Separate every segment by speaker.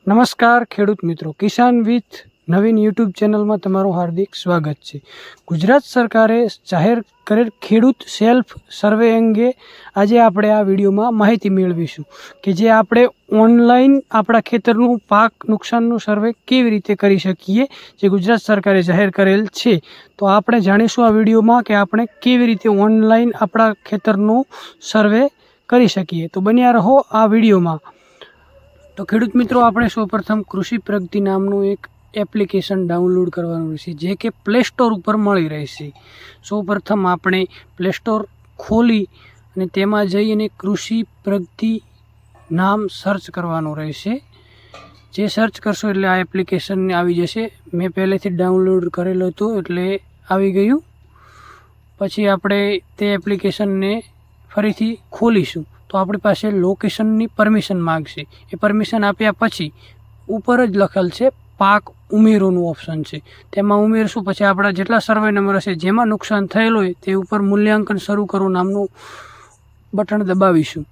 Speaker 1: નમસ્કાર ખેડૂત મિત્રો, કિસાન વિથ નવીન યુટ્યુબ ચેનલમાં તમારું હાર્દિક સ્વાગત છે। ગુજરાત સરકારે જાહેર કરેલ ખેડૂત સેલ્ફ સર્વે અંગે આજે આપણે આ વિડીયોમાં માહિતી મેળવીશું કે જે આપણે ઓનલાઈન આપણા ખેતરનું પાક નુકસાનનું સર્વે કેવી રીતે કરી શકીએ, જે ગુજરાત સરકારે જાહેર કરેલ છે। તો આપણે જાણીશું આ વિડીયોમાં કે આપણે કેવી રીતે ઓનલાઈન આપણા ખેતરનું સર્વે કરી શકીએ। તો બન્યા રહો આ વિડીયોમાં। તો ખેડૂત મિત્રો, આપણે સૌપ્રથમ કૃષિ પ્રગતિ નામનું એક એપ્લિકેશન ડાઉનલોડ કરવાનું રહેશે, જે કે પ્લે સ્ટોર ઉપર મળી રહેશે। સૌપ્રથમ આપણે પ્લે સ્ટોર ખોલી અને તેમાં જઈને કૃષિ પ્રગતિ નામ સર્ચ કરવાનું રહેશે। જે સર્ચ કરશો એટલે આ એપ્લિકેશન આવી જશે। મેં પહેલેથી ડાઉનલોડ કરેલું હતું એટલે આવી ગયું। પછી આપણે તે એપ્લિકેશનને ફરીથી ખોલીશું તો આપણી પાસે લોકેશનની પરમિશન માગશે। એ પરમિશન આપ્યા પછી ઉપર જ લખેલ છે પાક ઉમેરોનું ઓપ્શન છે, તેમાં ઉમેરશું। પછી આપણા જેટલા સર્વે નંબર હશે જેમાં નુકસાન થયેલું હોય તે ઉપર મૂલ્યાંકન શરૂ કરો નામનું બટન દબાવીશું।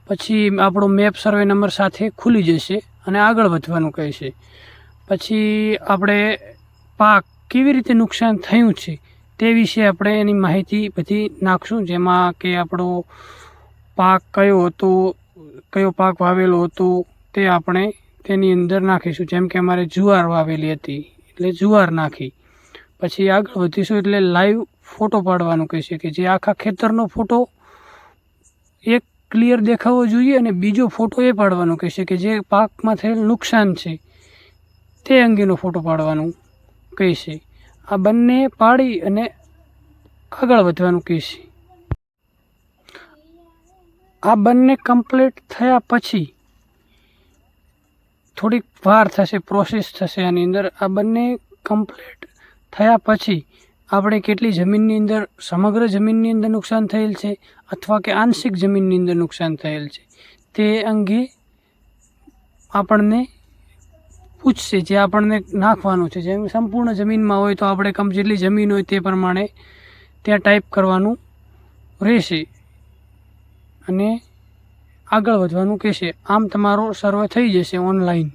Speaker 1: પછી આપણો મેપ સર્વે નંબર સાથે ખુલી જશે અને આગળ વધવાનું કહેશે। પછી આપણે પાક કેવી રીતે નુકસાન થયું છે તે વિશે આપણે એની માહિતી બધી નાખશું, જેમાં કે આપણો પાક કયો હતો, કયો પાક વાવેલો હતો તે આપણે તેની અંદર નાખીશું। જેમ કે અમારે જુવાર વાવેલી હતી એટલે જુવાર નાખી। પછી આગળ વધીશું એટલે લાઈવ ફોટો પાડવાનું કહેશે કે જે આખા ખેતરનો ફોટો એક ક્લિયર દેખાવો જોઈએ, અને બીજો ફોટો એ પાડવાનું કહેશે કે જે પાકમાં થયેલ નુકસાન છે તે અંગેનો ફોટો પાડવાનું કહેશે। આ બંને પાડી અને આગળ વધવાનું કહેશે। આ બંને કમ્પ્લીટ થયા પછી થોડીક વાર થશે, પ્રોસેસ થશે આની અંદર। આ બંને કમ્પ્લીટ થયા પછી આપણે કેટલી જમીનની અંદર, સમગ્ર જમીનની અંદર નુકસાન થયેલ છે અથવા કે આંશિક જમીનની અંદર નુકસાન થયેલ છે તે અંગે આપણને પૂછશે, જે આપણને નાખવાનું છે। જેમ સંપૂર્ણ જમીનમાં હોય તો આપણે જેટલી જમીન હોય તે પ્રમાણે ત્યાં ટાઈપ કરવાનું રહેશે અને આગળ વધવાનું કહેશે। આમ તમારો સર્વે થઈ જશે ઓનલાઈન।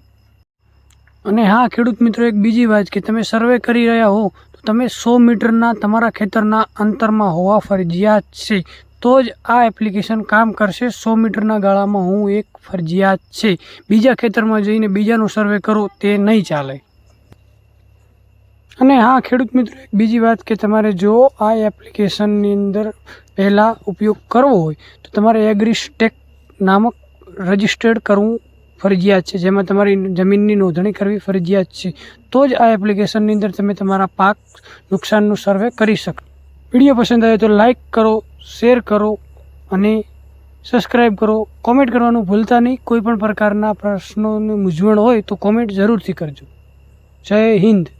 Speaker 1: અને હા ખેડૂત મિત્રો, એક બીજી વાત કે તમે સર્વે કરી રહ્યા હો તો તમે 100 મીટરના તમારા ખેતરના અંતરમાં હોવા ફરજિયાત છે, તો જ આ એપ્લિકેશન કામ કરશે। 100 મીટરના ગાળામાં હું એક ફરજિયાત છે। બીજા ખેતરમાં જઈને બીજાનું સર્વે કરો તે નહીં ચાલે। અને હા ખેડૂત મિત્રો, એક બીજી વાત કે તમારે જો આ એપ્લિકેશનની અંદર પહેલાં ઉપયોગ કરવો હોય તો તમારે એગ્રીસ્ટેક નામક રજિસ્ટર્ડ કરવું ફરજિયાત છે, જેમાં તમારી જમીનની નોંધણી કરવી ફરજિયાત છે, તો જ આ એપ્લિકેશનની અંદર તમે તમારા પાક નુકસાનનું સર્વે કરી શકો। વિડીયો પસંદ આવે તો લાઈક કરો, શેર કરો અને સબસ્ક્રાઈબ કરો। કોમેન્ટ કરવાનું ભૂલતા નહીં। કોઈ પણ પ્રકારના પ્રશ્નોની મૂંઝવણ હોય તો કોમેન્ટ જરૂરથી કરજો। જય હિન્દ।